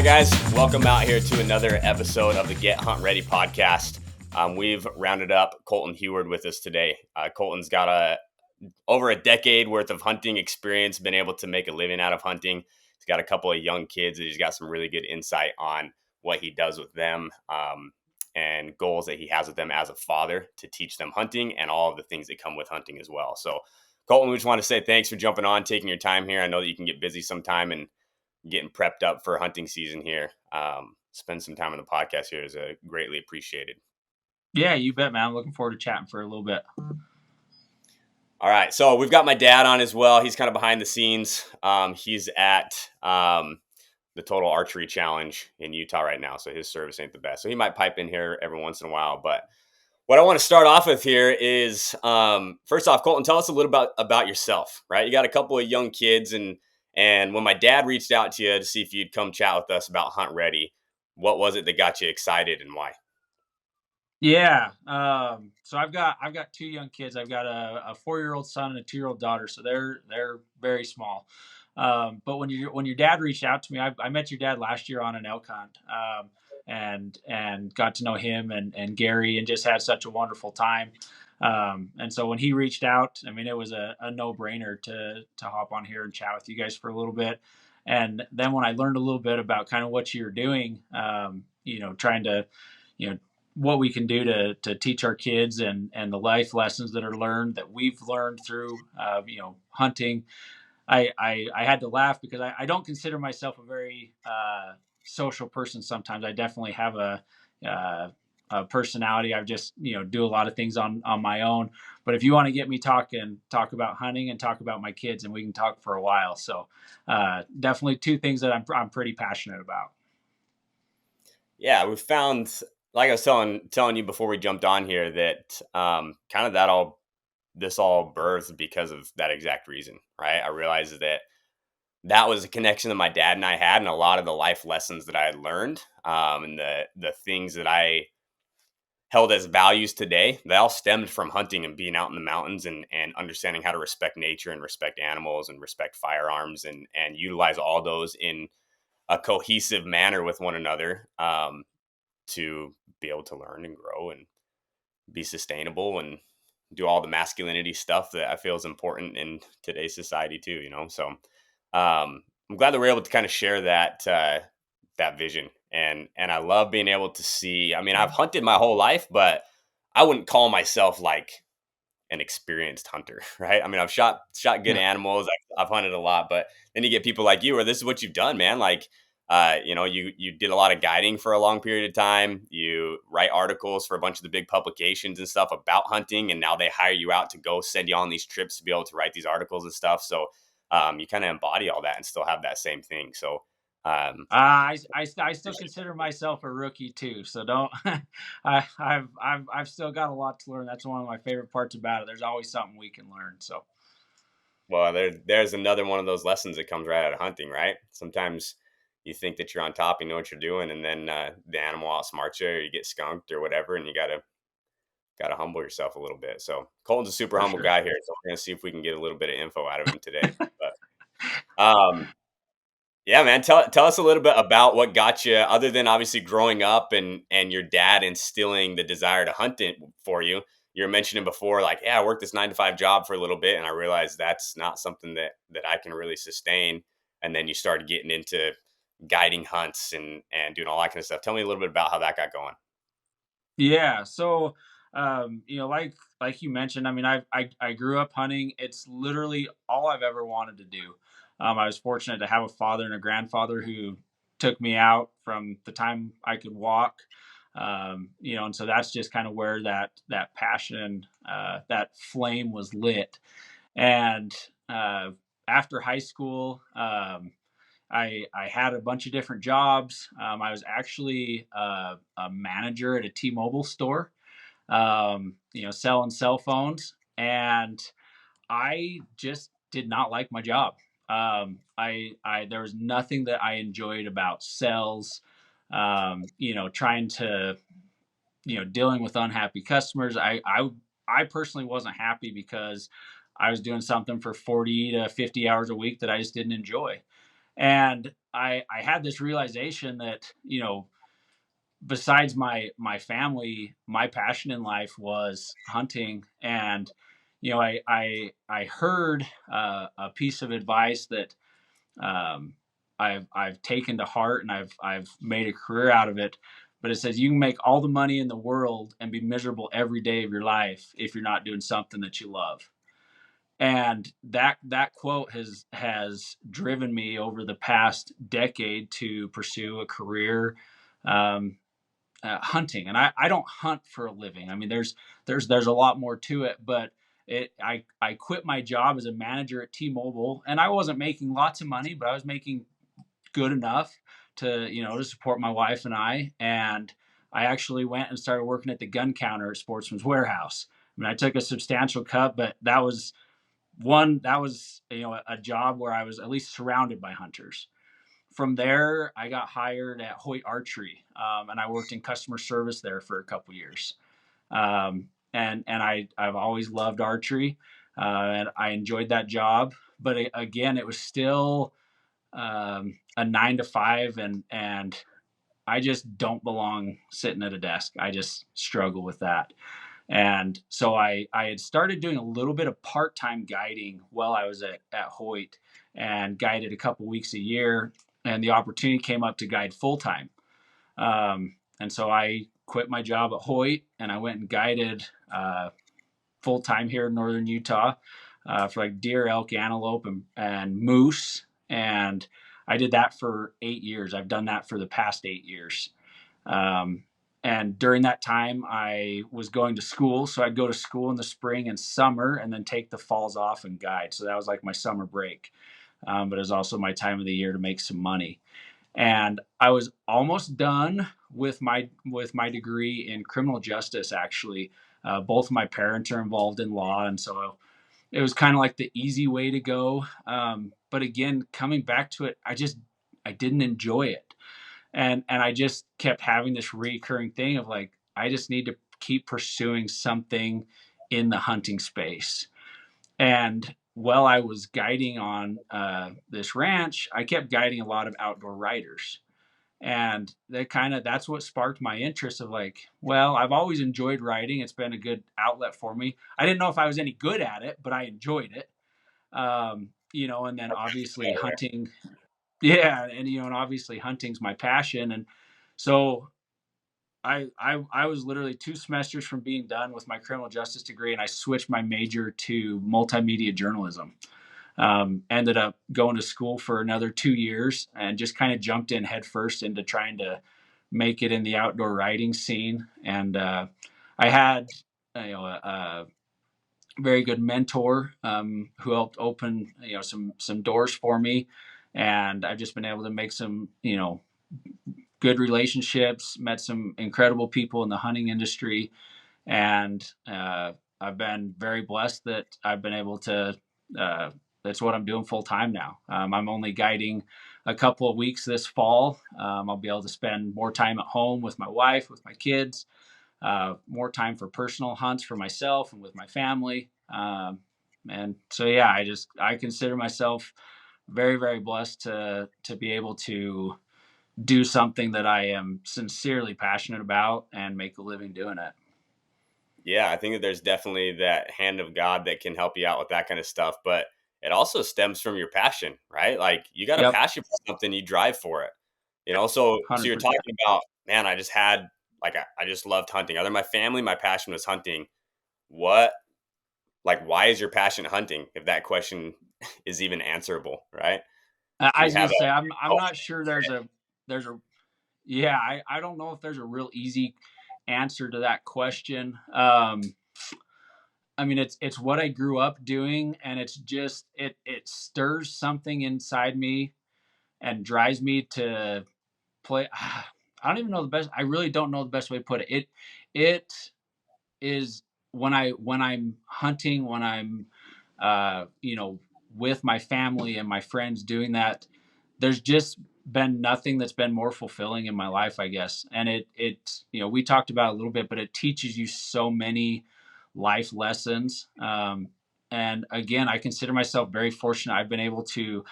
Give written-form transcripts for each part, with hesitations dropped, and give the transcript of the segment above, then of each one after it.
Hi guys, welcome out here to another episode of the Get Hunt Ready podcast. We've rounded up Colton Heward with us today. Colton's got over a decade worth of hunting experience, been able to make a living out of hunting. He's got a couple of young kids that he's got some really good insight on what he does with them and goals that he has with them as a father to teach them hunting and all of the things that come with hunting as well. So Colton, we just want to say thanks for jumping on, taking your time here. I know that you can get busy sometime and getting prepped up for hunting season here. Spend some time on the podcast here is greatly appreciated. Yeah, you bet, man. I'm looking forward to chatting for a little bit. All right. So we've got my dad on as well. He's kind of behind the scenes. He's at the Total Archery Challenge in Utah right now. So his service ain't the best. So he might pipe in here every once in a while. But what I want to start off with here is, first off, Colton, tell us a little about yourself, right? You got a couple of young kids, and when my dad reached out to you to see if you'd come chat with us about Hunt Ready, what was it that got you excited and why? Yeah. So I've got two young kids. I've got a 4-year-old son and a 2-year-old daughter. So they're very small. But when your dad reached out to me, I met your dad last year on an elk hunt, and got to know him and Gary, and just had such a wonderful time. And so when he reached out, I mean, it was a no-brainer to hop on here and chat with you guys for a little bit. And then when I learned a little bit about kind of what you're doing, trying to, what we can do to teach our kids and the life lessons that are learned, that we've learned through, hunting. I had to laugh because I don't consider myself a very social person. Sometimes I definitely have a personality. I just, do a lot of things on my own. But if you want to get me talk about hunting and talk about my kids, and we can talk for a while. So definitely two things that I'm pretty passionate about. Yeah, we found, like I was telling you before we jumped on here, that kind of this all birthed because of that exact reason, right? I realized that was a connection that my dad and I had, and a lot of the life lessons that I had learned, and the things that I held as values today, they all stemmed from hunting and being out in the mountains and understanding how to respect nature and respect animals and respect firearms and utilize all those in a cohesive manner with one another, to be able to learn and grow and be sustainable and do all the masculinity stuff that I feel is important in today's society too, So I'm glad that we're able to kind of share that vision. And I love being able to see, I mean, I've hunted my whole life, but I wouldn't call myself like an experienced hunter, right? I mean, I've shot good animals. I've hunted a lot, but then you get people like you, where this is what you've done, man. Like, you did a lot of guiding for a long period of time. You write articles for a bunch of the big publications and stuff about hunting, and now they hire you out to go send you on these trips to be able to write these articles and stuff. So you kind of embody all that and still have that same thing. So I still consider myself a rookie too. So don't. I've still got a lot to learn. That's one of my favorite parts about it. There's always something we can learn. So. Well, there's another one of those lessons that comes right out of hunting, right? Sometimes you think that you're on top, you know what you're doing, and then the animal outsmarts you, or you get skunked or whatever, and you gotta humble yourself a little bit. So Colton's a super humble guy here, so we're gonna see if we can get a little bit of info out of him today. But yeah, man, tell us a little bit about what got you, other than obviously growing up and your dad instilling the desire to hunt it for you. You were mentioning before, like, yeah, I worked this 9-to-5 job for a little bit, and I realized that's not something that I can really sustain. And then you started getting into guiding hunts and doing all that kind of stuff. Tell me a little bit about how that got going. Yeah. So, like you mentioned, I mean, I grew up hunting. It's literally all I've ever wanted to do. I was fortunate to have a father and a grandfather who took me out from the time I could walk. And so that's just kind of where that passion, that flame was lit. And after high school, I had a bunch of different jobs. I was actually a manager at a T-Mobile store, selling cell phones, and I just did not like my job. There was nothing that I enjoyed about sales. Trying to, dealing with unhappy customers. I personally wasn't happy because I was doing something for 40 to 50 hours a week that I just didn't enjoy. And I had this realization that, besides my family, my passion in life was hunting. And I heard a piece of advice that um, I've taken to heart, and I've made a career out of it. But it says you can make all the money in the world and be miserable every day of your life if you're not doing something that you love. And that quote has driven me over the past decade to pursue a career um, hunting. And I don't hunt for a living. I mean, there's a lot more to it, but I quit my job as a manager at T-Mobile, and I wasn't making lots of money, but I was making good enough to support my wife and I. And I actually went and started working at the gun counter at Sportsman's Warehouse. I mean, I took a substantial cut, but that was a job where I was at least surrounded by hunters. From there, I got hired at Hoyt Archery, and I worked in customer service there for a couple years. I've always loved archery, and I enjoyed that job. But again, it was still a 9 to 5, and I just don't belong sitting at a desk. I just struggle with that. And so I had started doing a little bit of part-time guiding while I was at Hoyt, and guided a couple weeks a year. And the opportunity came up to guide full-time. And so I quit my job at Hoyt, and I went and guided full-time here in northern Utah for like deer, elk, antelope, and moose. And I did that for 8 years. I've done that for the past 8 years. Um, and during that time, I was going to school. So I'd go to school in the spring and summer, and then take the falls off and guide. So that was like my summer break. But it was also my time of the year to make some money. And I was almost done with my degree in criminal justice. Actually, both of my parents are involved in law, and so it was kind of like the easy way to go. But again, coming back to it, I didn't enjoy it, and I just kept having this recurring thing of like, I just need to keep pursuing something in the hunting space. And while I was guiding on this ranch, I kept guiding a lot of outdoor riders. And that's what sparked my interest of like, well, I've always enjoyed riding. It's been a good outlet for me. I didn't know if I was any good at it, but I enjoyed it. And then obviously hunting. Yeah. And obviously hunting's my passion. And so I was literally 2 semesters from being done with my criminal justice degree, and I switched my major to multimedia journalism. Ended up going to school for another 2 years, and just kind of jumped in headfirst into trying to make it in the outdoor writing scene. And I had a very good mentor who helped open some doors for me, and I've just been able to make some good relationships, met some incredible people in the hunting industry, and I've been very blessed that I've been able to. That's what I'm doing full time now. I'm only guiding a couple of weeks this fall. I'll be able to spend more time at home with my wife, with my kids, more time for personal hunts for myself and with my family. And so, yeah, I consider myself very, very blessed to be able to do something that I am sincerely passionate about and make a living doing it. Yeah, I think that there's definitely that hand of God that can help you out with that kind of stuff, but it also stems from your passion, right? Like you got a Yep, passion for something, you drive for it. So you're 100%. talking about, man, I just had like I just loved hunting. Other than my family, my passion was hunting. What why is your passion hunting? If that question is even answerable, right? I Do you was gonna have say a I'm not sure there's a yeah, I don't know if there's a real easy answer to that question. I mean, it's what I grew up doing, and it's just it stirs something inside me and drives me to play. I don't even know the best. I really don't know the best way to put it. It is when I'm hunting, when I'm with my family and my friends doing that. There's just been nothing that's been more fulfilling in my life, I guess. And we talked about it a little bit, but it teaches you so many life lessons. And again, I consider myself very fortunate. I've been able to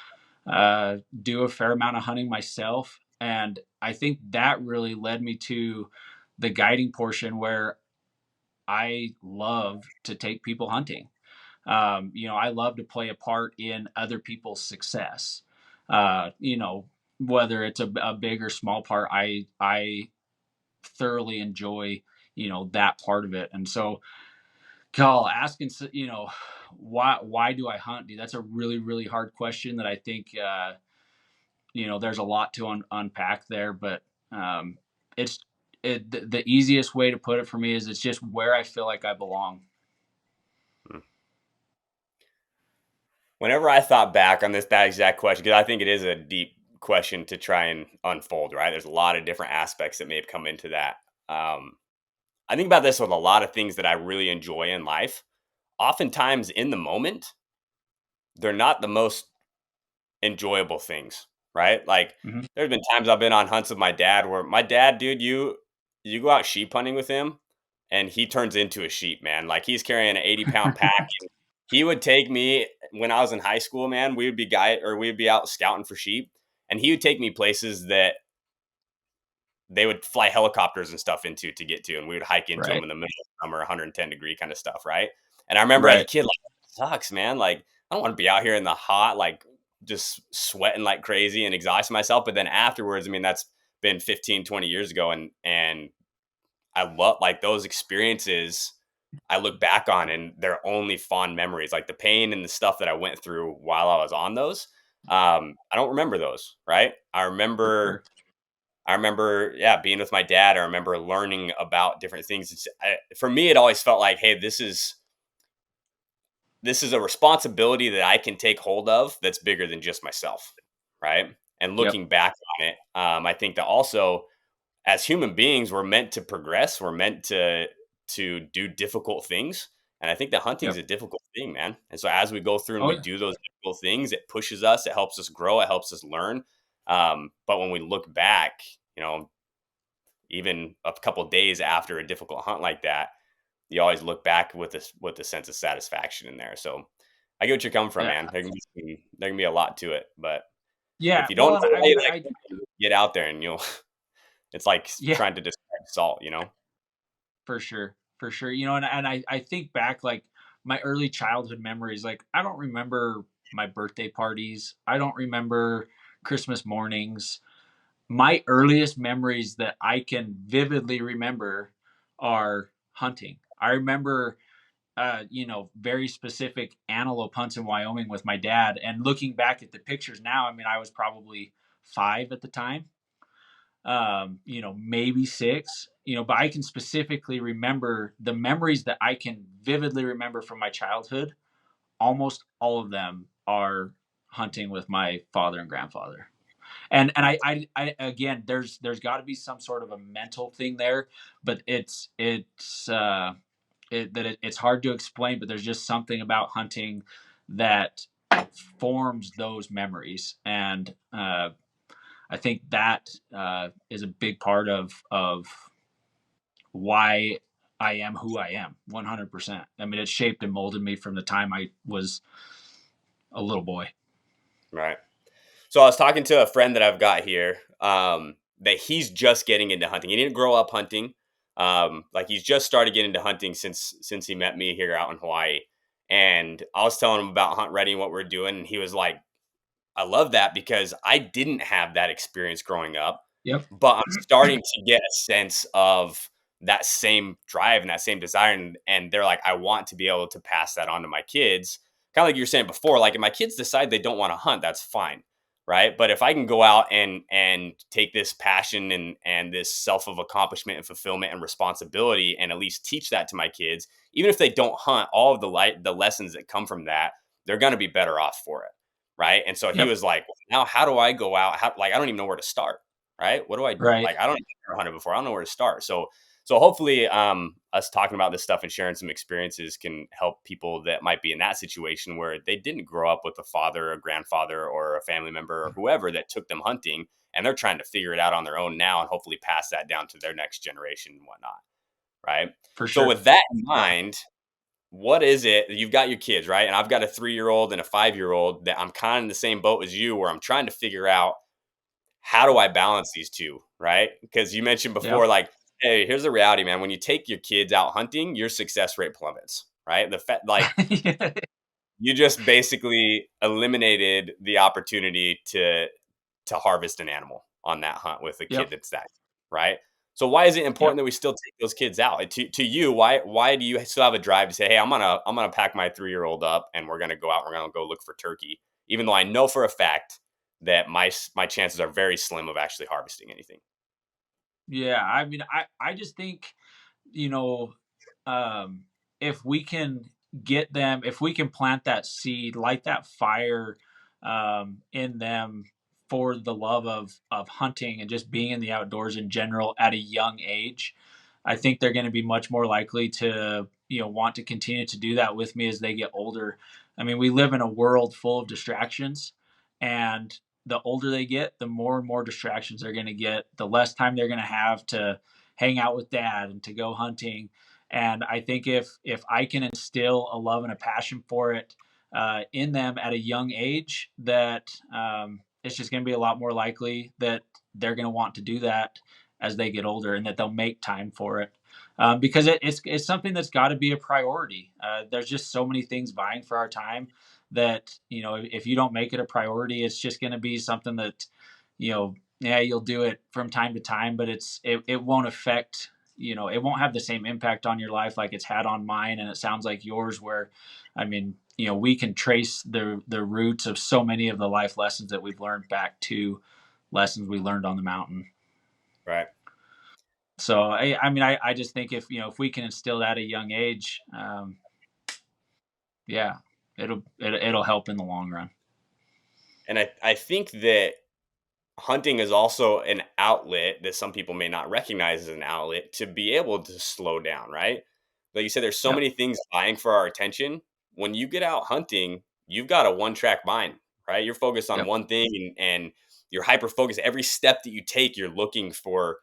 do a fair amount of hunting myself. And I think that really led me to the guiding portion where I love to take people hunting. I love to play a part in other people's success. Whether it's a big or small part, I thoroughly enjoy that part of it. And so, Carl, asking why do I hunt? Dude, that's a really hard question that I think there's a lot to unpack there. But um, it's the easiest way to put it for me is it's just where I feel like I belong. Hmm. Whenever I thought back on that exact question, because I think it is a deep question to try and unfold, right? There's a lot of different aspects that may have come into that. Um, I think about this with a lot of things that I really enjoy in life. Oftentimes, in the moment, they're not the most enjoyable things, right? Like Hmm. there's been times I've been on hunts with my dad where my dad, dude, you go out sheep hunting with him and he turns into a sheep, man. Like he's carrying an 80-pound pack. And he would take me when I was in high school, man. We'd be out scouting for sheep, and he would take me places that they would fly helicopters and stuff into to get to, and we would hike into them Right. in the middle of summer, 110-degree kind of stuff, right? And I remember as a Right. kid, like, sucks, man. Like, I don't want to be out here in the hot, like, just sweating like crazy and exhausting myself. But then afterwards, I mean, that's been 15, 20 years ago, and I love like those experiences. I look back on, and they're only fond memories. Like the pain and the stuff that I went through while I was on those. I don't remember those, right? For sure. I remember, yeah, being with my dad. I remember learning about different things. For me, it always felt like, hey, this is a responsibility that I can take hold of that's bigger than just myself, right? And Yep. looking back on it, I think that also as human beings, we're meant to progress. We're meant to do difficult things, and I think that hunting is Yep. a difficult thing, man. And so as we go through and Oh we yeah. do those difficult things, it pushes us. It helps us grow. It helps us learn. But when we look back, you know, even a couple of days after a difficult hunt like that, you always look back with a sense of satisfaction in there. So I get what you're coming from, Yeah. man. There can be a lot to it, but Yeah. if you don't Well, know and I why you would. like something, get out there and you'll. It's like Yeah, trying to describe salt, you know. for sure. For sure. And I think back like my early childhood memories. Like I don't remember my birthday parties. I don't remember Christmas mornings. My earliest memories that I can vividly remember are hunting. I remember very specific antelope hunts in Wyoming with my dad. And looking back at the pictures now, I mean, I was probably 5 at the time, maybe 6, but I can specifically remember the memories that I can vividly remember from my childhood. Almost all of them are hunting with my father and grandfather. And I again, there's got to be some sort of a mental thing there, but it's hard to explain, but there's just something about hunting that forms those memories. And I think that is a big part of why I am who I am. 100%. I mean, it shaped and molded me from the time I was a little boy. Right. So I was talking to a friend that I've got here, that he's just getting into hunting. He didn't grow up hunting. Like he's just started getting into hunting since he met me here out in Hawaii. And I was telling him about hunt ready and what we're doing, and he was like, I love that because I didn't have that experience growing up, Yep. but I'm starting to get a sense of that same drive and that same desire. And they're like, I want to be able to pass that on to my kids. Kind of like you were saying before, like if my kids decide they don't want to hunt, that's fine. Right. But if I can go out and take this passion and this self of accomplishment and fulfillment and responsibility and at least teach that to my kids, even if they don't hunt, all of the lessons that come from that, they're going to be better off for it. Right. And so he Yep. was like, now how do I go out? Like, I don't even know where to start. Right. What do I Right. like? I don't even ever hunted before. I don't know where to start. So hopefully, us talking about this stuff and sharing some experiences can help people that might be in that situation where they didn't grow up with a father, a grandfather, or a family member or whoever that took them hunting, and they're trying to figure it out on their own now and hopefully pass that down to their next generation and whatnot. Right. For So sure. with that in mind, what is it? You've got your kids, right? And I've got a 3-year-old and a 5-year-old that I'm kind of in the same boat as you, where I'm trying to figure out how do I balance these two, right? Because you mentioned before, Yep. like, hey, here's the reality, man. When you take your kids out hunting, your success rate plummets, right? Like, you just basically eliminated the opportunity to harvest an animal on that hunt with a kid Yep. that's that, right? So why is it important Yep. that we still take those kids out? And to you, why do you still have a drive to say, hey, I'm gonna pack my 3-year-old up and we're gonna go out, we're gonna go look for turkey, even though I know for a fact that my chances are very slim of actually harvesting anything. Yeah. I mean, I just think, you know, um, if we can get them, if we can plant that seed, light that fire in them for the love of hunting and just being in the outdoors in general at a young age, I think they're going to be much more likely to, want to continue to do that with me as they get older. I mean, we live in a world full of distractions, and the older they get, the more and more distractions they're going to get, the less time they're going to have to hang out with dad and to go hunting. And I think if I can instill a love and a passion for it in them at a young age, that it's just going to be a lot more likely that they're going to want to do that as they get older, and that they'll make time for it. Because it's something that's got to be a priority. There's just so many things vying for our time that, if you don't make it a priority, it's just going to be something that, yeah, you'll do it from time to time, but it won't affect, it won't have the same impact on your life like it's had on mine, and it sounds like yours, where, I mean, we can trace the roots of so many of the life lessons that we've learned back to lessons we learned on the mountain. Right. So I mean, I just think if we can instill that at a young age, yeah, it'll help in the long run. And I think that hunting is also an outlet that some people may not recognize as an outlet to be able to slow down, right? Like you said, there's so Yep. many things vying for our attention. When you get out hunting, you've got a one-track mind, right? You're focused on Yep. one thing, and you're hyper focused. Every step that you take, you're looking for,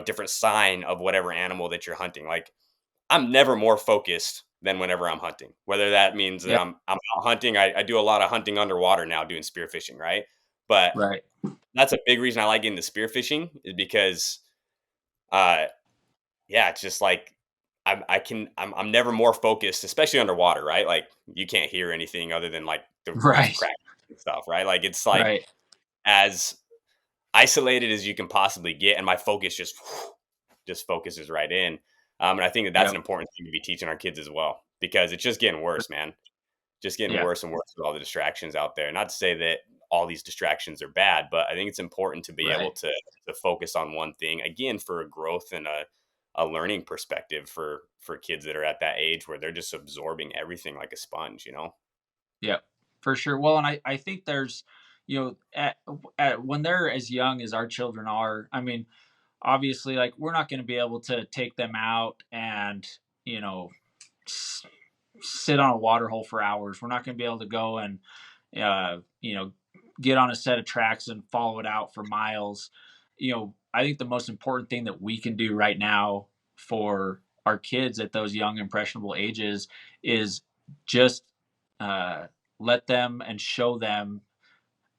different sign of whatever animal that you're hunting. Like, I'm never more focused than whenever I'm hunting. Whether that means that Yep. I'm out hunting. I do a lot of hunting underwater now, doing spearfishing, right? But Right. that's a big reason I like getting the spearfishing, is because, uh, yeah, it's just like I'm never more focused, especially underwater, right? Like, you can't hear anything other than like the reef Right. crack and stuff, right? Like, it's like Right. as isolated as you can possibly get, and my focus just focuses right in. And I think that that's an Yep. important thing to be teaching our kids as well, because it's just getting worse, man. Just getting Yeah. worse and worse with all the distractions out there. Not to say that all these distractions are bad, but I think it's important to be able Right. to focus on one thing, again, for a growth and a learning perspective for kids that are at that age where they're just absorbing everything like a sponge. Yep. For sure. Well, and I think there's, at when they're as young as our children are, I mean, obviously, like, we're not going to be able to take them out and, you know, s- sit on a water hole for hours. We're not going to be able to go and, uh, you know, get on a set of tracks and follow it out for miles. I think the most important thing that we can do right now for our kids at those young, impressionable ages is just uh, let them and show them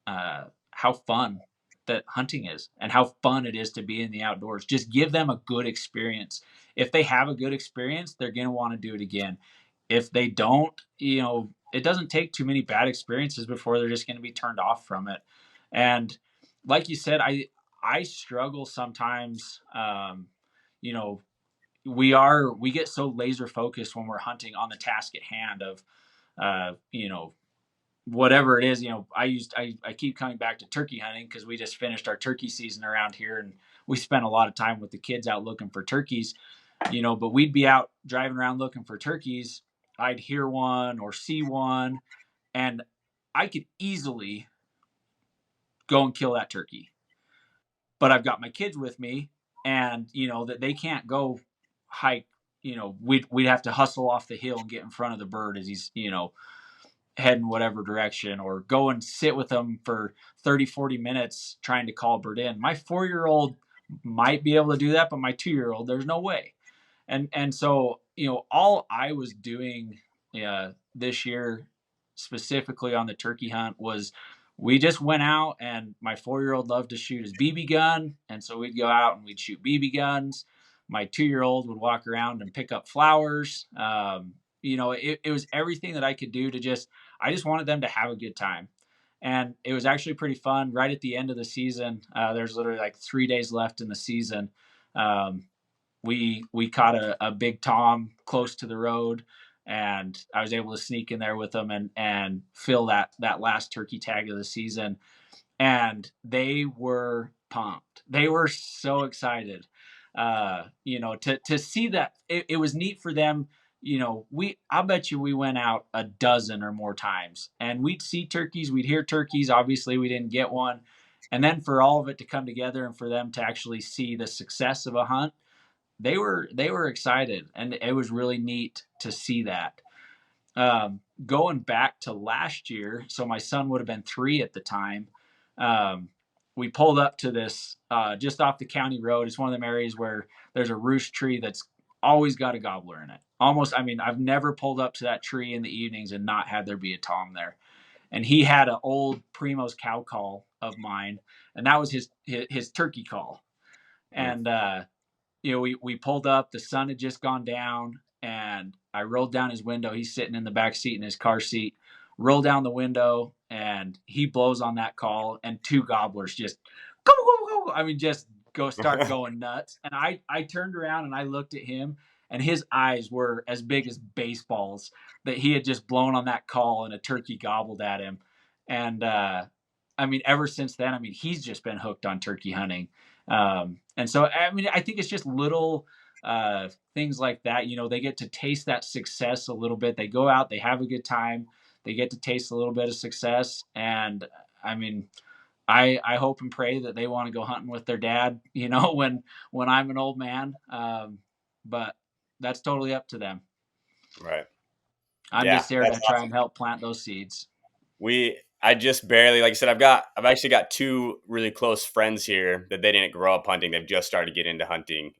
how fun that hunting is and how fun it is to be in the outdoors. Just give them a good experience. If they have a good experience, they're going to want to do it again. If they don't, it doesn't take too many bad experiences before they're just going to be turned off from it. And like you said, I struggle sometimes. You know, we get so laser focused when we're hunting on the task at hand of, whatever it is. I keep coming back to turkey hunting because we just finished our turkey season around here, and we spent a lot of time with the kids out looking for turkeys. But we'd be out driving around looking for turkeys. I'd hear one or see one, and I could easily go and kill that turkey. But I've got my kids with me, and that they can't go hike. We'd have to hustle off the hill and get in front of the bird as he's head in whatever direction, or go and sit with them for 30-40 minutes trying to call a bird in. My 4-year old might be able to do that, but my 2-year old, there's no way. And so all I was doing this year, specifically on the turkey hunt, was we just went out, and my 4-year-old loved to shoot his BB gun. And so we'd go out and we'd shoot BB guns. My 2-year-old would walk around and pick up flowers. It was everything that I could do I just wanted them to have a good time. And it was actually pretty fun. Right at the end of the season, there's literally like 3 days left in the season. Um, we caught a big tom close to the road, and I was able to sneak in there with them and fill that last turkey tag of the season. And they were pumped. They were so excited. To see that it was neat for them. I bet you we went out a dozen or more times, and we'd see turkeys, we'd hear turkeys. Obviously, we didn't get one. And then for all of it to come together and for them to actually see the success of a hunt, they were excited, and it was really neat to see that. Going back to last year, so my son would have been 3 at the time. Um, we pulled up to this just off the county road. It's one of them areas where there's a roost tree that's always got a gobbler in it. Almost, I mean, I've never pulled up to that tree in the evenings and not had there be a tom there. And he had an old Primo's cow call of mine, and that was his turkey call. Mm. And we pulled up. The sun had just gone down, and I rolled down his window. He's sitting in the back seat in his car seat. Roll down the window, and he blows on that call, and 2 gobblers just go go go. I mean, just start going nuts. And I turned around and I looked at him, and his eyes were as big as baseballs that he had just blown on that call, and a turkey gobbled at him. And I mean, ever since then, I mean, he's just been hooked on turkey hunting. And so, I mean, I think it's just little things like that. They get to taste that success a little bit. They go out, they have a good time, they get to taste a little bit of success. And I mean, I hope and pray that they want to go hunting with their dad, when I'm an old man. But that's totally up to them. Right. I'm Yeah, just there that's to try awesome. and help plant those seeds. I just barely, like I said, I've actually got 2 really close friends here that they didn't grow up hunting. They've just started to get into hunting,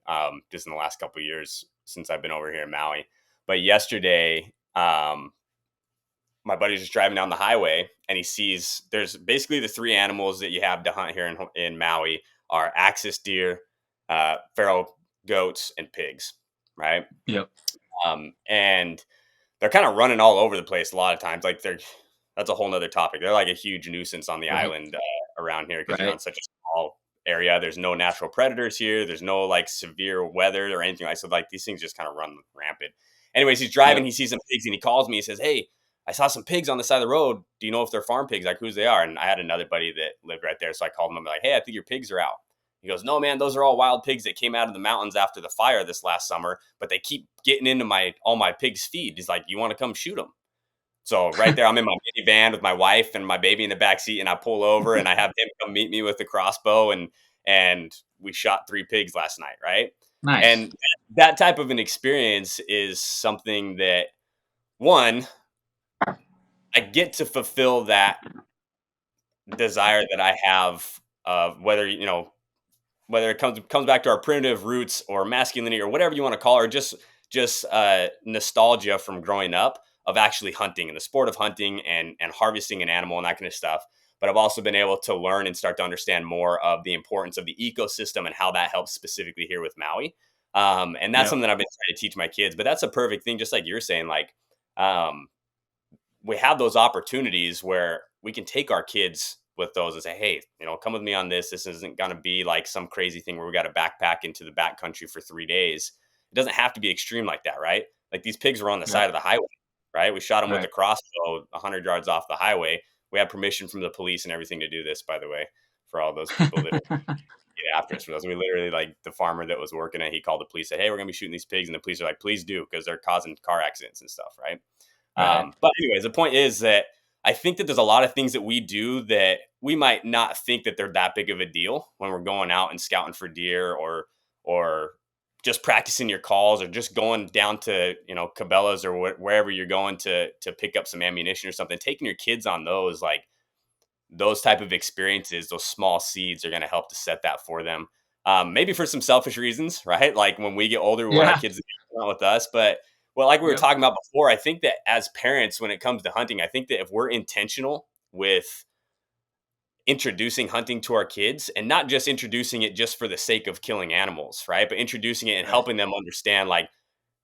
just in the last couple of years since I've been over here in Maui. But yesterday, my buddy's just driving down the highway, and he sees there's basically the 3 animals that you have to hunt here in Maui are axis deer, feral goats, and pigs, right? Yep. And they're kind of running all over the place a lot of times. Like that's a whole nother topic. They're like a huge nuisance on the Right. island around here because you're Right. on such a small area. There's no natural predators here. There's no like severe weather or anything like so. Like these things just kind of run rampant. Anyways, he's driving. Yep. He sees some pigs and he calls me. He says, "Hey, I saw some pigs on the side of the road. Do you know if they're farm pigs? Like whose they are?" And I had another buddy that lived right there, so I called him. I'm like, "Hey, I think your pigs are out." He goes, "No, man, those are all wild pigs that came out of the mountains after the fire this last summer, but they keep getting into all my pigs' feed." He's like, "You want to come shoot them?" So right there, I'm in my minivan with my wife and my baby in the back seat, and I pull over and I have him come meet me with the crossbow, and we shot 3 pigs last night, right? Nice. And that type of an experience is something that one, I get to fulfill that desire that I have of whether it comes back to our primitive roots or masculinity or whatever you want to call it, or just nostalgia from growing up of actually hunting and the sport of hunting and harvesting an animal and that kind of stuff. But I've also been able to learn and start to understand more of the importance of the ecosystem and how that helps specifically here with Maui. And that's Yep. something that I've been trying to teach my kids. But that's a perfect thing, just like you're saying. Like um, we have those opportunities where we can take our kids with those and say, "Hey, come with me on this. This isn't going to be like some crazy thing where we got to backpack into the backcountry for 3 days. It doesn't have to be extreme like that, right? Like these pigs were on the Yep. side of the highway, right? We shot them with a Right. crossbow 100 yards off the highway. We had permission from the police and everything to do this, by the way, for all those people that are get after us for those. We literally, like, the farmer that was working it, he called the police, said, "Hey, we're going to be shooting these pigs." And the police are like, "Please do," because they're causing car accidents and stuff, right? Right. But anyways, the point is that I think that there's a lot of things that we do that we might not think that they're that big of a deal when we're going out and scouting for deer or just practicing your calls or just going down to Cabela's or wherever you're going to pick up some ammunition or something. Taking your kids on those type of experiences, those small seeds are going to help to set that for them. Maybe for some selfish reasons, right? Like when we get older, we want our Yeah. kids to upfront with us. But well, like we were Yep. talking about before, I think that as parents, when it comes to hunting, I think that if we're intentional with introducing hunting to our kids, and not just introducing it just for the sake of killing animals, right? But introducing it and Right. helping them understand, like,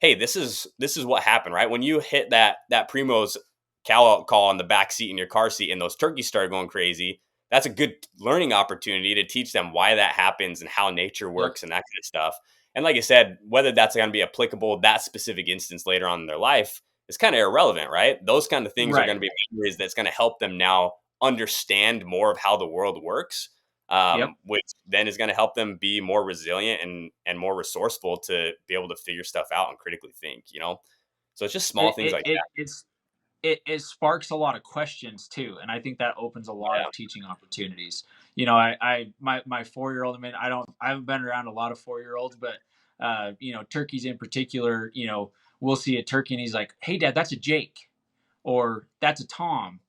hey, this is what happened, right? When you hit that Primo's cow out call in the back seat in your car seat, and those turkeys started going crazy. That's a good learning opportunity to teach them why that happens and how nature Yep. works and that kind of stuff. And like I said, whether that's going to be applicable that specific instance later on in their life is kind of irrelevant, right? Those kind of things are going Right. to be memories that's going to help them now understand more of how the world works, Yep. which then is going to help them be more resilient and more resourceful to be able to figure stuff out and critically think. So it's just small It things it, like it that. it's it sparks a lot of questions too, and I think that opens a lot Yeah. of teaching opportunities. My 4-year-old. I mean, I haven't been around a lot of 4-year-olds, but turkeys in particular. We'll see a turkey and he's like, "Hey, Dad, that's a Jake," or "That's a Tom."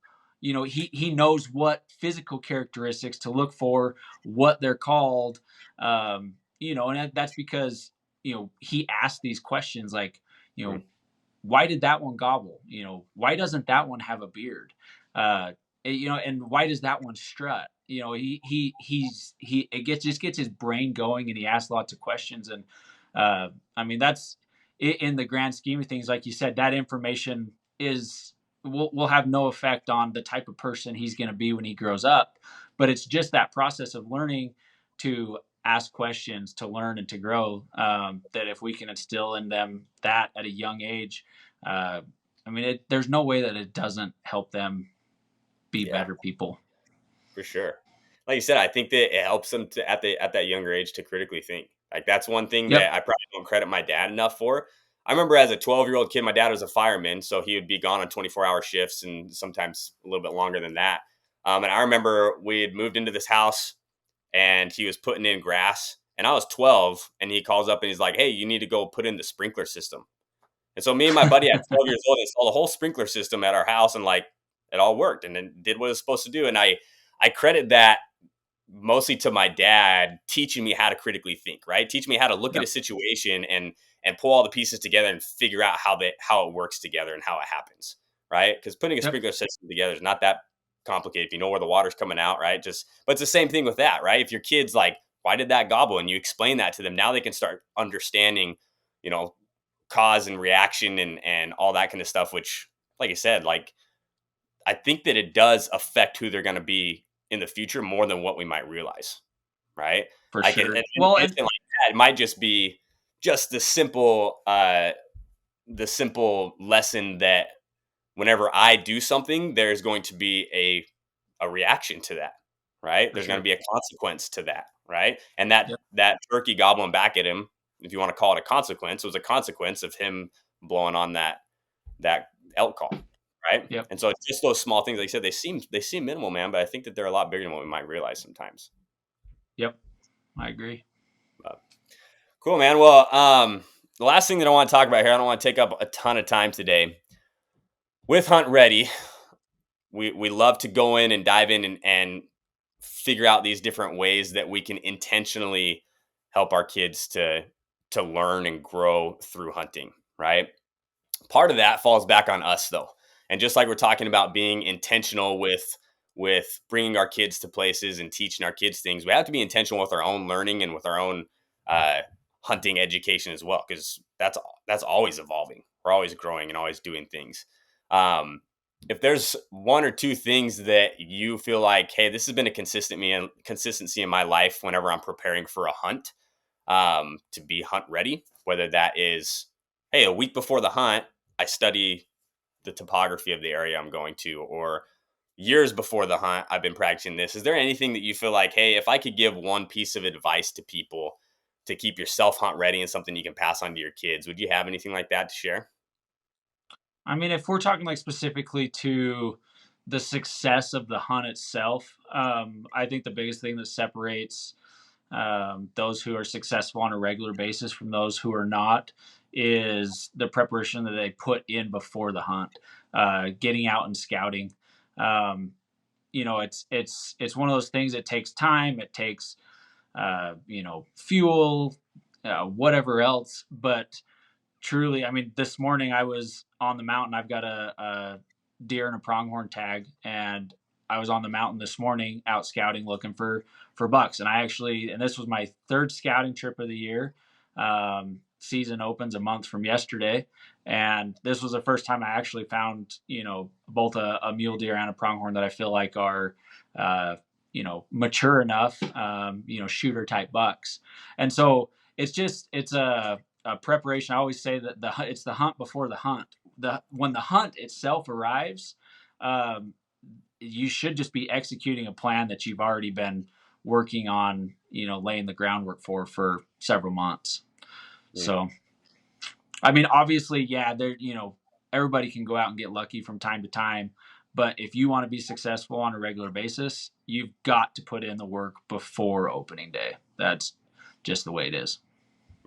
He knows what physical characteristics to look for, what they're called. And that's because he asked these questions like, you Mhm. know why did that one gobble? Why doesn't that one have a beard? Uh, and why does that one strut? He it gets just gets his brain going, and he asks lots of questions. And I mean, that's in the grand scheme of things, like you said, that information is will have no effect on the type of person he's going to be when he grows up. But it's just that process of learning to ask questions, to learn and to grow, that if we can instill in them that at a young age, uh, I mean, there's no way that it doesn't help them be Yeah, better people. for sure. Like you said, I think that it helps them to at that younger age to critically think. Like that's one thing Yep. that I probably don't credit my dad enough for. I remember as a 12-year-old kid, my dad was a fireman, so he would be gone on 24-hour shifts and sometimes a little bit longer than that. And I remember we had moved into this house and he was putting in grass, and I was 12, and he calls up and he's like, "Hey, you need to go put in the sprinkler system." And so me and my buddy at 12 years old installed a whole sprinkler system at our house, and like it all worked and then did what it was supposed to do. And I credit that mostly to my dad teaching me how to critically think, right? Teach me how to look at a Yep. situation and pull all the pieces together and figure out how it works together and how it happens, right? Because putting a Yep. sprinkler system together is not that complicated if you know where the water's coming out, right? Just but it's the same thing with that, right? If your kid's like, why did that gobble? And you explain that to them, now they can start understanding, you know, cause and reaction and all that kind of stuff, which, like I said, like I think that it does affect who they're going to be in the future more than what we might realize, right? For Like sure. an Well, and instant like that, it might just be just the simple lesson that whenever I do something, there's going to be a reaction to that, right? for There's going to sure. be a consequence to that, right? And that Yep. that turkey gobbling back at him, if you want to call it a consequence, was a consequence of him blowing on that elk call, right? Yep. And so it's just those small things. Like I said, they seem minimal, man, but I think that they're a lot bigger than what we might realize sometimes. Yep. I agree. But cool, man. Well, the last thing that I want to talk about here, I don't want to take up a ton of time today. With Hunt Ready, we love to go in and dive in and figure out these different ways that we can intentionally help our kids to learn and grow through hunting, right? Part of that falls back on us though. And just like we're talking about being intentional with bringing our kids to places and teaching our kids things, we have to be intentional with our own learning and with our own uh, hunting education as well, because that's always evolving. We're always growing and always doing things. um, if there's one or two things that you feel like, hey, this has been a consistency in my life whenever I'm preparing for a hunt, to be hunt ready, whether that is, hey, a week before the hunt, I study the topography of the area I'm going to, or years before the hunt, I've been practicing this. Is there anything that you feel like, hey, if I could give one piece of advice to people to keep yourself hunt ready and something you can pass on to your kids, would you have anything like that to share? I mean, if we're talking like specifically to the success of the hunt itself, I think the biggest thing that separates those who are successful on a regular basis from those who are not is the preparation that they put in before the hunt, getting out and scouting. Um, it's one of those things. It takes time. It takes fuel, whatever else. But truly, I mean, this morning I was on the mountain. I've got a deer and a pronghorn tag, and I was on the mountain this morning out scouting looking for bucks. And and this was my third scouting trip of the year. Season opens a month from yesterday, and this was the first time I actually found, both a mule deer and a pronghorn that I feel like are, mature enough, shooter type bucks. And so it's a preparation. I always say that it's the hunt before the hunt. When the hunt itself arrives, um, you should just be executing a plan that you've already been working on, laying the groundwork for several months. Mm, So, I mean, obviously, yeah, everybody can go out and get lucky from time to time, but if you want to be successful on a regular basis, you've got to put in the work before opening day. That's just the way it is,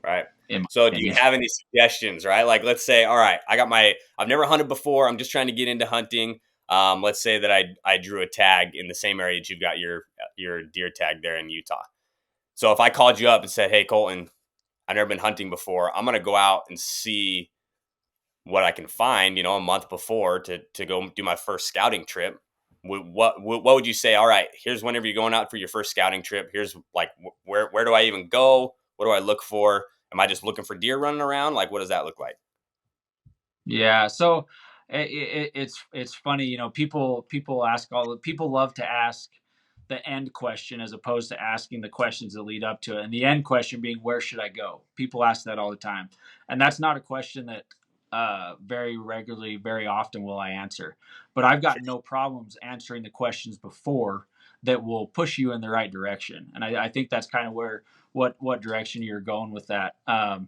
right. in my So do you opinion. have any suggestions, right? Like, let's say, all right, I've never hunted before. I'm just trying to get into hunting. Let's say that I drew a tag in the same area that you've got your deer tag there in Utah. So if I called you up and said, hey, Colton, I've never been hunting before. I'm going to go out and see what I can find, a month before to go do my first scouting trip. What would you say? All right, here's whenever you're going out for your first scouting trip. Here's like where do I even go? What do I look for? Am I just looking for deer running around? Like, what does that look like? Yeah, so it's funny, people love to ask the end question as opposed to asking the questions that lead up to it. And the end question being, where should I go? People ask that all the time, and that's not a question that very regularly, very often will I answer. But I've got no problems answering the questions before that will push you in the right direction. And I think that's kind of where what direction you're going with that. And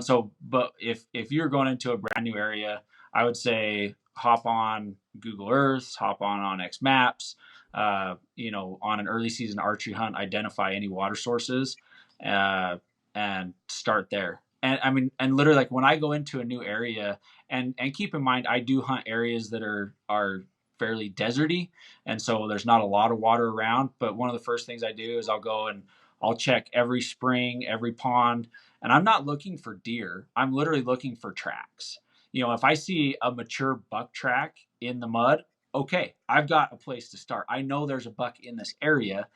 so, but if you're going into a brand new area, I would say hop on Google Earth, hop on X Maps, on an early season archery hunt, identify any water sources, uh, and start there. And I mean, and literally, like when I go into a new area, and keep in mind, I do hunt areas that are fairly deserty, and so there's not a lot of water around. But one of the first things I do is I'll go and I'll check every spring, every pond, and I'm not looking for deer. I'm literally looking for tracks. If I see a mature buck track in the mud, okay, I've got a place to start. I know there's a buck in this area.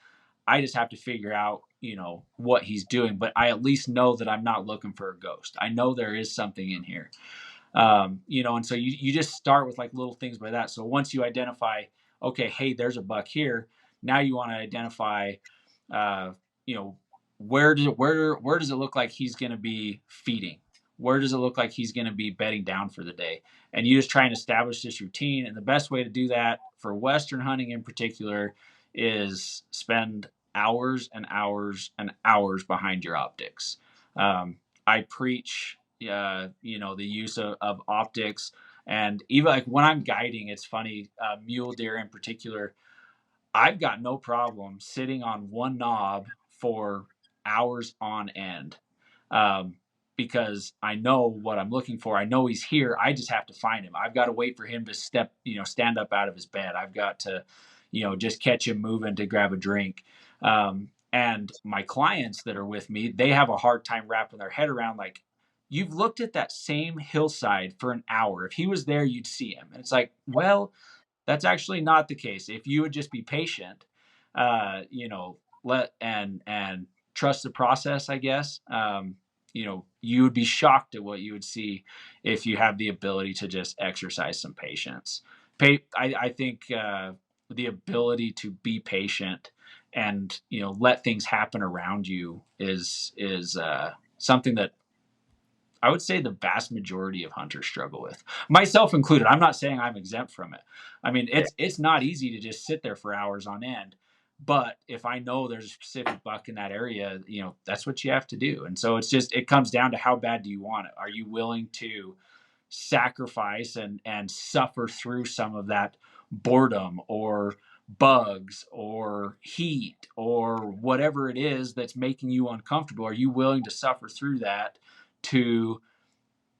I just have to figure out, what he's doing, but I at least know that I'm not looking for a ghost. I know there is something in here. And so you just start with like little things by that. So once you identify, okay, hey, there's a buck here. Now you want to identify, uh, you know, where does it look like he's going to be feeding? Where does it look like he's going to be bedding down for the day? And you just try and establish this routine. And the best way to do that for Western hunting in particular is spend hours and hours and hours behind your optics. I preach, the use of optics, and even like when I'm guiding, it's funny. Mule deer in particular, I've got no problem sitting on one knob for hours on end, um, because I know what I'm looking for. I know he's here. I just have to find him. I've got to wait for him to stand up out of his bed. I've got to, just catch him moving to grab a drink. And my clients that are with me, they have a hard time wrapping their head around like, you've looked at that same hillside for an hour. If he was there, you'd see him. And it's like, well, that's actually not the case. If you would just be patient, let and trust the process, I guess. You would be shocked at what you would see if you have the ability to just exercise some patience. I think the ability to be patient and let things happen around you is something that I would say the vast majority of hunters struggle with, myself included. I'm not saying I'm exempt from it. I mean, Yeah. it's not easy to just sit there for hours on end. But if I know there's a specific buck in that area, that's what you have to do. And so it comes down to how bad do you want it? Are you willing to sacrifice and suffer through some of that boredom or bugs or heat or whatever it is that's making you uncomfortable? Are you willing to suffer through that to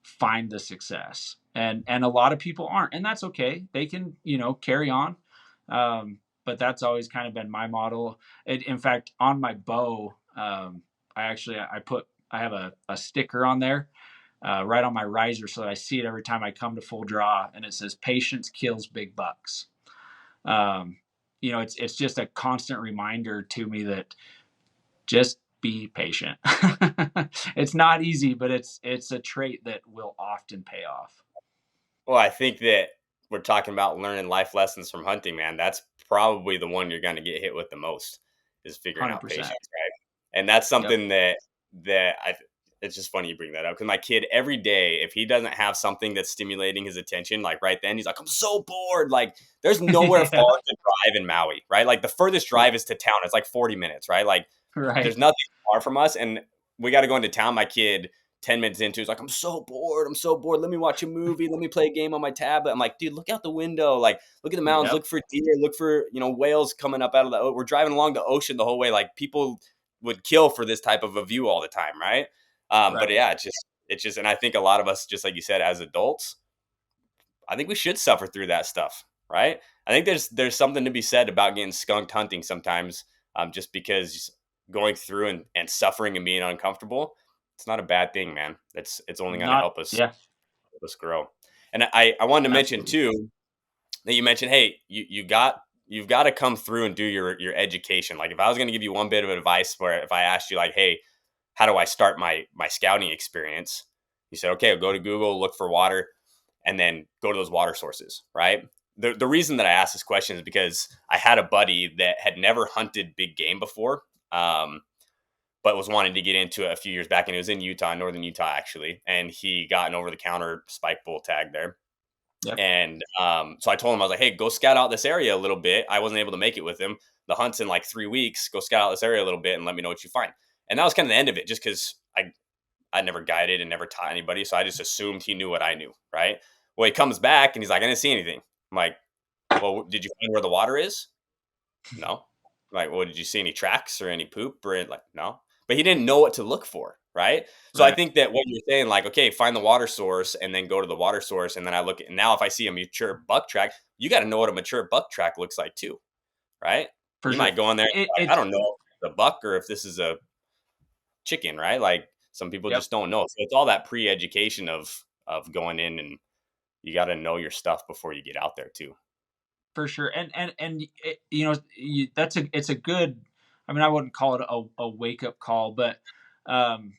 find the success? And a lot of people aren't, and that's okay. They can carry on. But that's always kind of been my model. In fact, on my bow, I have a sticker on there right on my riser so that I see it every time I come to full draw, and it says "Patience kills big bucks." Um, it's just a constant reminder to me that just be patient. It's not easy, but it's a trait that will often pay off. Well, I think that we're talking about learning life lessons from hunting, man. That's probably the one you're going to get hit with the most is figuring out 100%. patience, right? And that's Yep. something that I. It's just funny you bring that up because my kid every day, if he doesn't have something that's stimulating his attention, like right then, he's like, "I'm so bored." Like, there's nowhere far Yeah. to drive in Maui, right? Like the furthest Yeah. drive is to town. It's like 40 minutes, right? Like, Right. there's nothing far from us, and we got to go into town. My kid 10 minutes into, he's like, I'm so bored. I'm so bored. Let me watch a movie. Let me play a game on my tablet. I'm like, dude, look out the window. Like, look at the mountains. Yep. Look for deer. Look for, whales coming up out of the, we're driving along the ocean the whole way. Like, people would kill for this type of a view all the time. Right. But Right. yeah, it's just, and I think a lot of us, just like you said, as adults, I think we should suffer through that stuff. Right. I think there's something to be said about getting skunked hunting sometimes, just because going through and suffering and being uncomfortable, it's not a bad thing, man. It's only going to Not, yeah, help us grow. And I wanted to mention absolutely. too that you mentioned, hey, you've got to come through and do your education. Like if I was going to give you one bit of advice, where if I asked you like, hey, how do I start my scouting experience? You said, okay, go to Google, look for water, and then go to those water sources, right? The reason that I asked this question is because I had a buddy that had never hunted big game before, but was wanting to get into it a few years back, and it was in Utah, northern Utah actually, and he got an over the counter spike bull tag there. Yep. And so I told him, I was like, hey, go scout out this area a little bit. I wasn't able to make it with him. The hunt's in like 3 weeks. Go scout out this area a little bit and let me know what you find. And that was kind of the end of it, just because I never guided and never taught anybody. So I just assumed he knew what I knew, right? Well, he comes back and he's like, I didn't see anything. I'm like, well, did you find where the water is? No. Like, well, did you see any tracks or any poop or like, no. But he didn't know what to look for, right? So I Right. think that what you're saying, like, okay, find the water source and then go to the water source, and then I look at now if I see a mature buck track, you got to know what a mature buck track looks like too, right? For You sure. might go in there, It, like, I it's, don't know if it's a buck or if this is a chicken, right? Like some people yep. just don't know. So it's all that pre-education of going in, and you got to know your stuff before you get out there too. For sure. And it's a good, I mean, I wouldn't call it a wake up call, but, um,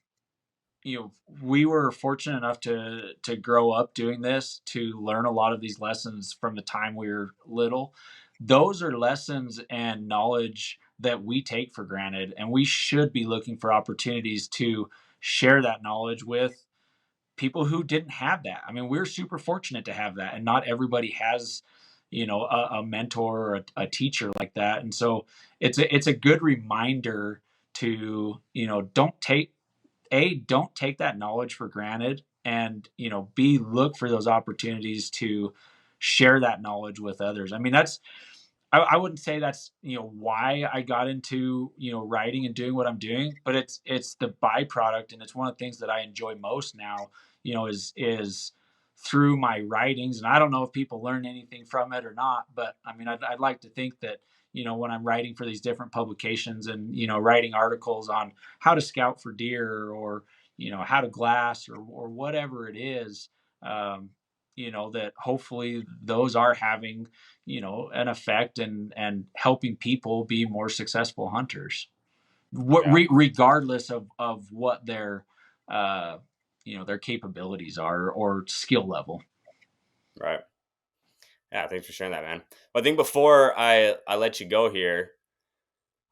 we were fortunate enough to grow up doing this, to learn a lot of these lessons from the time we were little. Those are lessons and knowledge that we take for granted, and we should be looking for opportunities to share that knowledge with people who didn't have that. I mean, we're super fortunate to have that, and not everybody has, a mentor or a teacher like that. And so it's a good reminder to, don't take that knowledge for granted, and b, look for those opportunities to share that knowledge with others. I mean, I wouldn't say that's why I got into writing and doing what I'm doing, but it's the byproduct, and it's one of the things that I enjoy most now. Is through my writings, and I don't know if people learn anything from it or not, but I mean, I'd like to think that when I'm writing for these different publications, and writing articles on how to scout for deer, or how to glass, or whatever it is, that hopefully those are having an effect, and helping people be more successful hunters, Yeah, regardless of what their capabilities are, or skill level. right. Yeah, thanks for sharing that, man. Well, I think before I let you go here,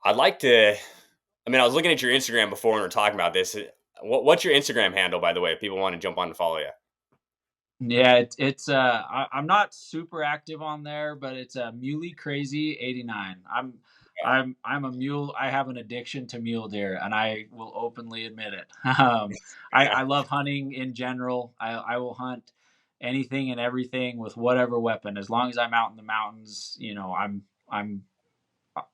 I'd like to. I mean, I was looking at your Instagram before when we were talking about this. What's your Instagram handle, by the way? If people want to jump on to follow you. Yeah, I'm not super active on there, but it's a muley crazy 89. I'm a mule. I have an addiction to mule deer, and I will openly admit it. I love hunting in general. I will hunt anything and everything with whatever weapon, as long as I'm out in the mountains. I'm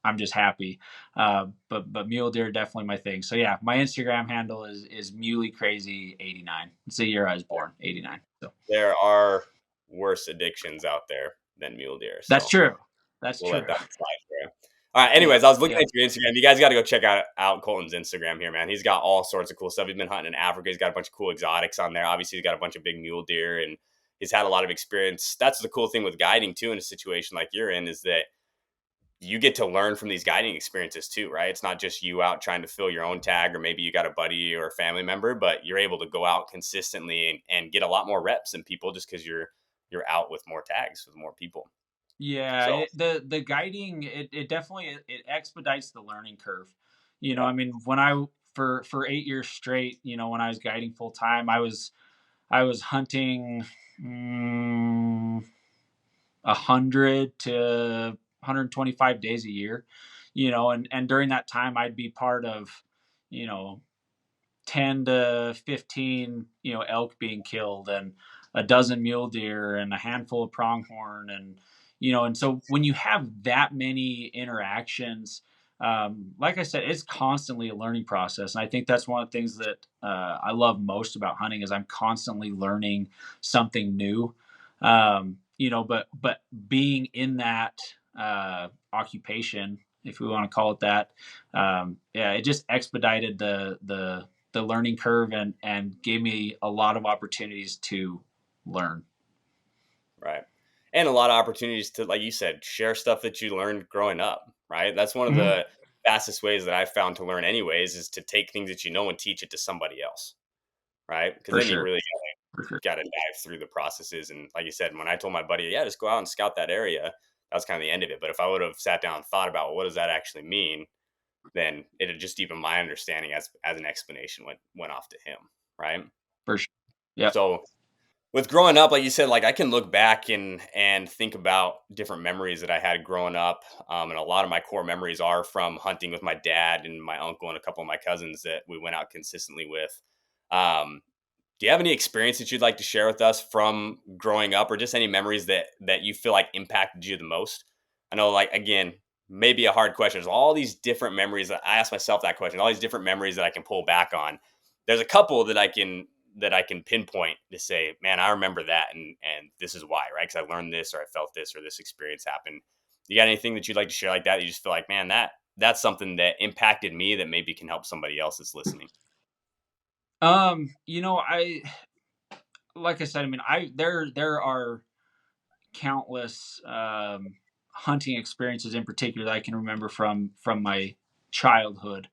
I'm just happy. But mule deer are definitely my thing. So yeah, my Instagram handle is muley crazy 89. It's the year I was born, 89. So There are worse addictions out there than mule deer, that's so true. That's we'll let true. that slide for you. All right. Yep. Anyways, I was looking Yep. at your Instagram. You guys got to go check out Colton's Instagram here, man. He's got all sorts of cool stuff. He's been hunting in Africa. He's got a bunch of cool exotics on there. Obviously, he's got a bunch of big mule deer, and he's had a lot of experience. That's the cool thing with guiding too, in a situation like you're in, is that you get to learn from these guiding experiences too, right? It's not just you out trying to fill your own tag, or maybe you got a buddy or a family member, but you're able to go out consistently and get a lot more reps than people just because you're out with more tags with more people. Yeah, So the guiding, it definitely it expedites the learning curve. yeah, I mean, when I for 8 years straight, when I was guiding full time, I was hunting, 100 to 125 days a year, and during that time I'd be part of, you know 10 to 15, elk being killed, and a dozen mule deer and a handful of pronghorn. And so when you have that many interactions, like I said, it's constantly a learning process. And I think that's one of the things that I love most about hunting is I'm constantly learning something new. But being in that occupation, if we want to call it that, yeah, it just expedited the learning curve and gave me a lot of opportunities to learn. right. And a lot of opportunities to, like you said, share stuff that you learned growing up, right? That's one of Hmm. the fastest ways that I've found to learn, anyways, is to take things that you know and teach it to somebody else, right? Because For then you sure. really For sure. got to dive through the processes. And like you said, when I told my buddy, yeah, just go out and scout that area, that was kind of the end of it. But if I would have sat down and thought about, well, what does that actually mean, then it had just even my understanding as an explanation went off to him, right? For sure. Yep. So with growing up, like you said, like I can look back and think about different memories that I had growing up, and a lot of my core memories are from hunting with my dad and my uncle and a couple of my cousins that we went out consistently with. Um, do you have any experience that you'd like to share with us from growing up, or just any memories that you feel like impacted you the most? I know, like, again, maybe a hard question. There's all these different memories that I ask myself that question. All these different memories that I can pull back on. There's a couple that I can pinpoint to say, man, I remember that, and this is why, right? Because I learned this, or I felt this, or this experience happened. You got anything that you'd like to share like that? You just feel like, man, that's something that impacted me that maybe can help somebody else that's listening. I like I said, I mean, there are countless hunting experiences in particular that I can remember from my childhood.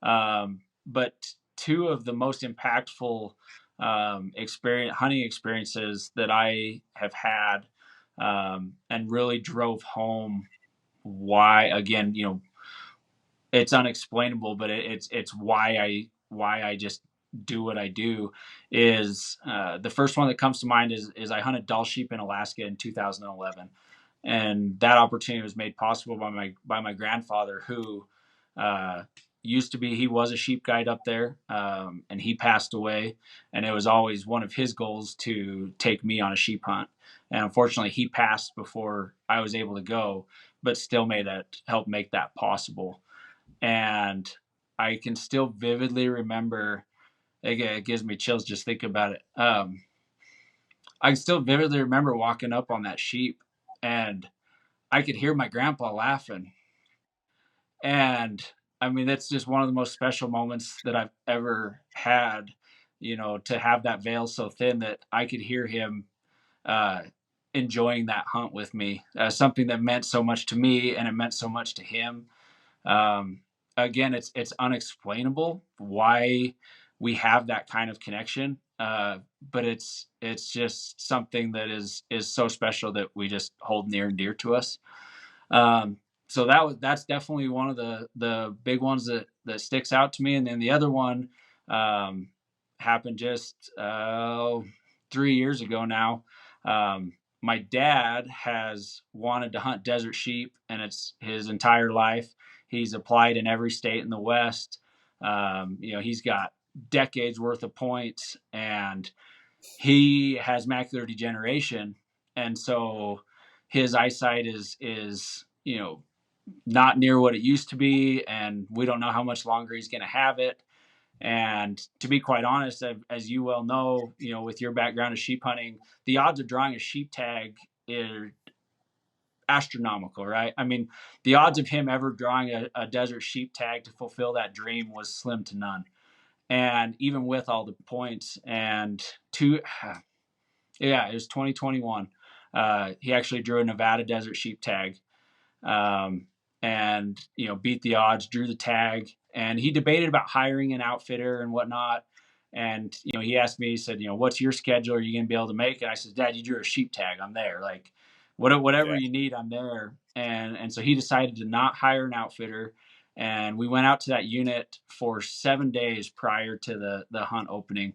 But two of the most impactful hunting experiences that I have had, and really drove home why, again, it's unexplainable, but it's why I just do what I do. Is the first one that comes to mind is I hunted Dall sheep in Alaska in 2011, and that opportunity was made possible by my grandfather, who uh, he was a sheep guide up there, and he passed away, and it was always one of his goals to take me on a sheep hunt. And unfortunately, he passed before I was able to go, but still helped make that possible. And I can still vividly remember. It gives me chills just thinking about it. I can still vividly remember walking up on that sheep, and I could hear my grandpa laughing. And I mean, that's just one of the most special moments that I've ever had. To have that veil so thin that I could hear him uh, enjoying that hunt with me. Something that meant so much to me, and it meant so much to him. Um, Again, it's unexplainable why we have that kind of connection, but it's just something that is so special that we just hold near and dear to us. So that's definitely one of the big ones that sticks out to me. And then the other one um, happened just 3 years ago now. My dad has wanted to hunt desert sheep, and it's his entire life. He's applied in every state in the West. He's got decades worth of points, and he has macular degeneration, and so his eyesight is not near what it used to be, and we don't know how much longer he's going to have it. And to be quite honest, as you well know, with your background of sheep hunting, the odds of drawing a sheep tag astronomical, right? I mean, the odds of him ever drawing a desert sheep tag to fulfill that dream was slim to none. And even with all the points and two, yeah, it was 2021. He actually drew a Nevada desert sheep tag, um, and beat the odds, drew the tag, and he debated about hiring an outfitter and whatnot. And he asked me, he said, what's your schedule? Are you going to be able to make it? I said, Dad, you drew a sheep tag. I'm there. Like, whatever Yeah. you need, I'm there. And so he decided to not hire an outfitter. And we went out to that unit for 7 days prior to the hunt opening,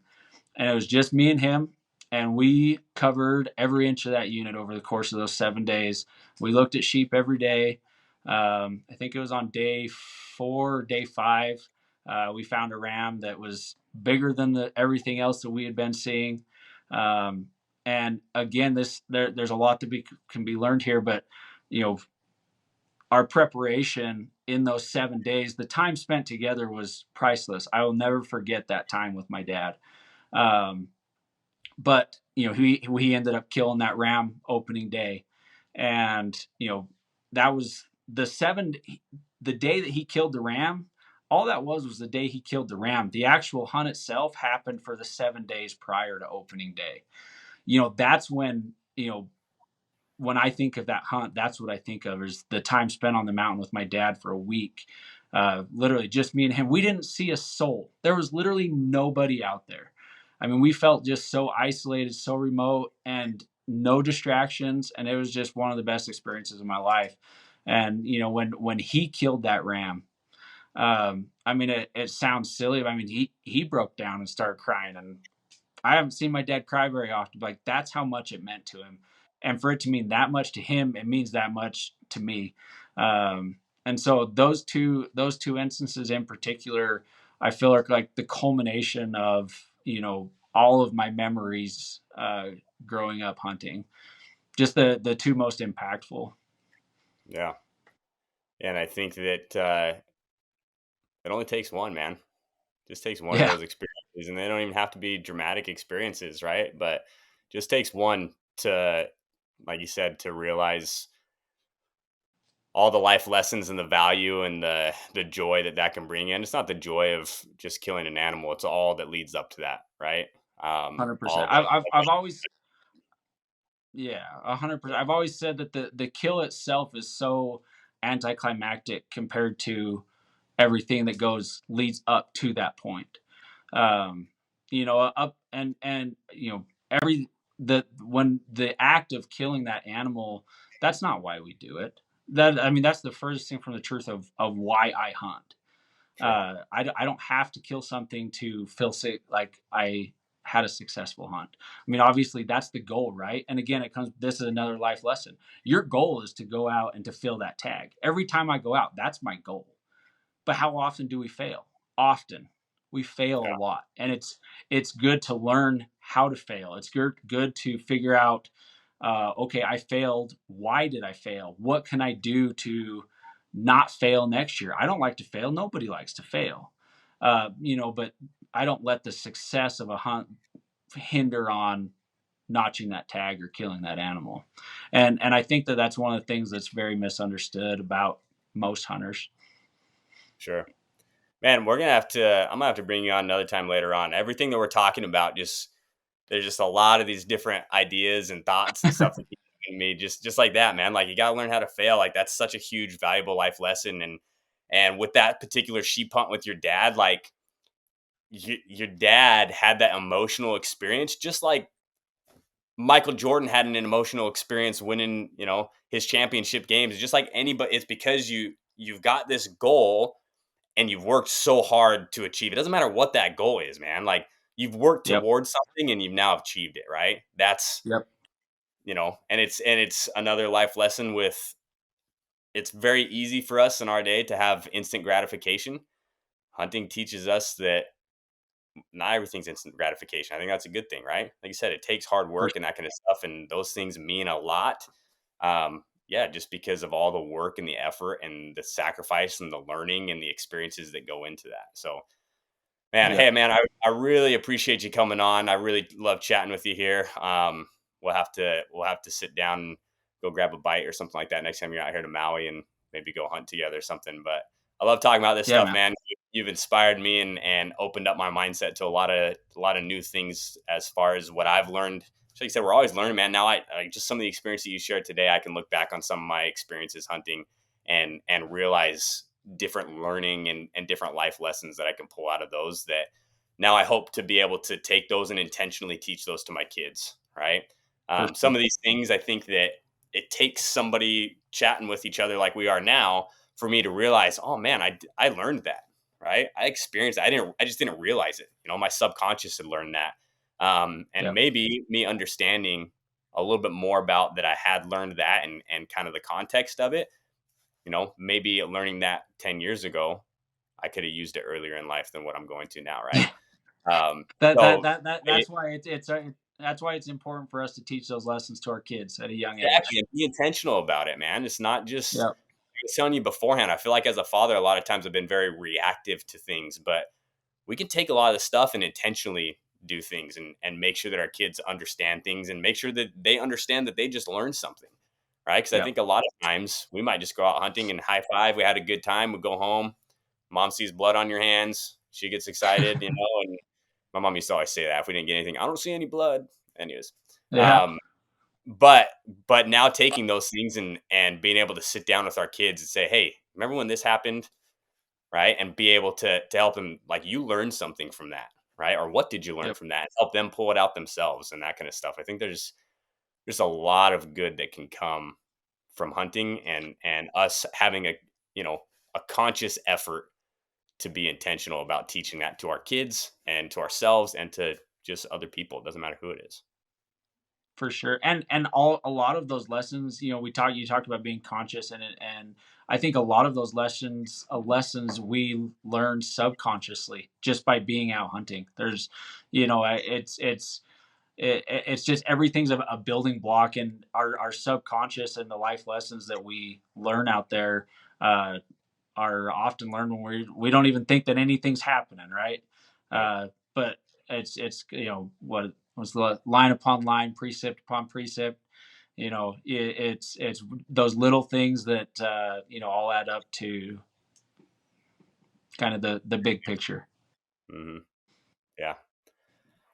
and it was just me and him. And we covered every inch of that unit over the course of those 7 days. We looked at sheep every day. I think it was on day 4 or day 5. We found a ram that was bigger than everything else that we had been seeing. Um, and again, there's a lot can be learned here, but you know, our preparation in those 7 days, the time spent together was priceless. I will never forget that time with my dad. Um, but he ended up killing that ram opening day, and that was the day that he killed the ram. All that was the day he killed the ram. The actual hunt itself happened for the 7 days prior to opening day. That's when I think of that hunt, that's what I think of is the time spent on the mountain with my dad for a week. Literally just me and him. We didn't see a soul. There was literally nobody out there. I mean, we felt just so isolated, so remote, and no distractions. And it was just one of the best experiences of my life. And when he killed that ram, I mean, it sounds silly, but I mean, he broke down and started crying, and I haven't seen my dad cry very often. Like, that's how much it meant to him, and for it to mean that much to him, it means that much to me. And so those two instances in particular, I feel are like the culmination of all of my memories growing up hunting. Just the two most impactful. Yeah. And I think that it only takes one, man. Just takes one of Yeah, those experiences, and they don't even have to be dramatic experiences, right? But just takes one to, like you said, to realize all the life lessons and the value and the joy that that can bring in. It's not the joy of just killing an animal; it's all that leads up to that, right? 100%. All the I've always, yeah, 100%. I've always said that the kill itself is so anticlimactic compared to everything that goes leads up to that point. Um, up and every the when the act of killing that animal, that's not why we do it. I mean, that's the furthest thing from the truth of why I hunt. sure, I don't have to kill something to feel sick like I had a successful hunt. I mean, obviously that's the goal, right? And again, this is another life lesson. Your goal is to go out and to fill that tag. Every time I go out, that's my goal. But how often do we fail? Often. We fail a yeah, lot. And it's good to learn how to fail. It's good to figure out okay, I failed. Why did I fail? What can I do to not fail next year? I don't like to fail. Nobody likes to fail. But I don't let the success of a hunt hinder on notching that tag or killing that animal. And I think that that's one of the things that's very misunderstood about most hunters. sure. Man, I'm gonna have to bring you on another time later on. Everything that we're talking about, just there's just a lot of these different ideas and thoughts and stuff that keep giving me just like that, man. Like, you gotta learn how to fail. Like, that's such a huge, valuable life lesson. And with that particular sheep hunt with your dad, like, your dad had that emotional experience, just like Michael Jordan had an emotional experience winning, his championship games. Just like anybody, it's because you've got this goal and you've worked so hard to achieve it. Doesn't matter what that goal is, man. Like, you've worked Yep. towards something and you've now achieved it, right? That's, Yep. and it's another life lesson with it's very easy for us in our day to have instant gratification. Hunting teaches us that not everything's instant gratification. I think that's a good thing, right? Like you said, it takes hard For work and that kind of stuff, and those things mean a lot. Yeah, just because of all the work and the effort and the sacrifice and the learning and the experiences that go into that. So, man, yeah. hey, man, I really appreciate you coming on. I really love chatting with you here. We'll have to sit down and go grab a bite or something like that next time you're out here to Maui and maybe go hunt together or something. But I love talking about this Yeah, stuff, man. man. You've inspired me and opened up my mindset to a lot of new things as far as what I've learned. So like you said, we're always learning, man. Now I just some of the experience that you shared today, I can look back on some of my experiences hunting and realize different learning and different life lessons that I can pull out of those that now I hope to be able to take those and intentionally teach those to my kids. Right. For Some sure. of these things I think that it takes somebody chatting with each other like we are now for me to realize, oh man, I learned that, right? I experienced that. I just didn't realize it. My subconscious had learned that. And Yeah, maybe me understanding a little bit more about that I had learned that and kind of the context of it, maybe learning that 10 years ago, I could have used it earlier in life than what I'm going to now. Right. Um, so that's why that's why it's important for us to teach those lessons to our kids at a young exactly. age. And be intentional about it, man. It's not just, Yeah, I was telling you beforehand, I feel like as a father, a lot of times I've been very reactive to things, but we can take a lot of the stuff and intentionally do things and make sure that our kids understand things and make sure that they understand that they just learned something. Right. Because I yeah, think a lot of times we might just go out hunting and high five. We had a good time. We go home. Mom sees blood on your hands. She gets excited, and my mom used to always say that if we didn't get anything, I don't see any blood. Anyways, yeah, um, but but now taking those things and being able to sit down with our kids and say, hey, remember when this happened, right? And be able to help them, like, you learned something from that, right? Or what did you learn yeah, from that? And help them pull it out themselves and that kind of stuff. I think there's a lot of good that can come from hunting and us having a conscious effort to be intentional about teaching that to our kids and to ourselves and to just other people. It doesn't matter who it is. for sure. And all a lot of those lessons, you talked about being conscious and I think a lot of those lessons we learn subconsciously just by being out hunting. There's, it's just everything's a building block, and our subconscious and the life lessons that we learn out there uh, are often learned when we don't even think that anything's happening, right? Right. But it's what was the line upon line, precept upon precept. It's those little things that all add up to kind of the big picture. Hmm. Yeah.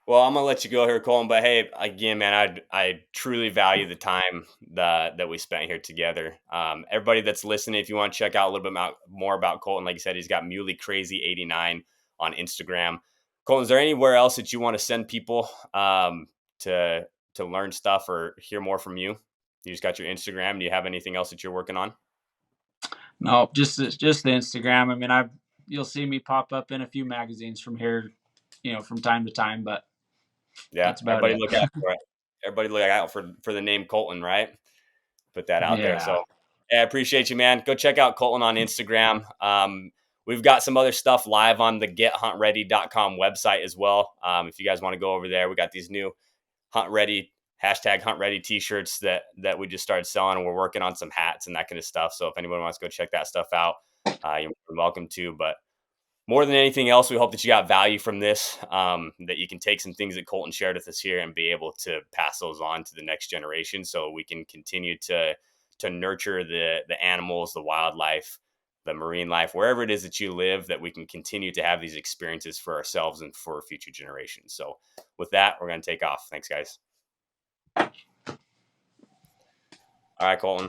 Well, I'm gonna let you go here, Colin. But hey, again, man, I truly value the time that we spent here together. Everybody that's listening, if you want to check out a little bit more about Colton, like you said, he's got Muley Crazy 89 on Instagram. Colton, is there anywhere else that you want to send people to to learn stuff or hear more from you? You just got your Instagram. Do you have anything else that you're working on? No, just the Instagram. I mean, you'll see me pop up in a few magazines from here, from time to time, but Yeah, that's about it. everybody look out for the name Colton, right? Put that out there. Yeah. So yeah, I appreciate you, man. Go check out Colton on Instagram. We've got some other stuff live on the gethuntready.com website as well. If you guys want to go over there, we got these new Hunt Ready #Hunt Ready t-shirts that we just started selling, and we're working on some hats and that kind of stuff. So if anyone wants to go check that stuff out, you're welcome to. But more than anything else, we hope that you got value from this, that you can take some things that Colton shared with us here and be able to pass those on to the next generation so we can continue to nurture the animals, the wildlife, the marine life, wherever it is that you live, that we can continue to have these experiences for ourselves and for future generations. So with that, we're going to take off. Thanks, guys. All right, Colton.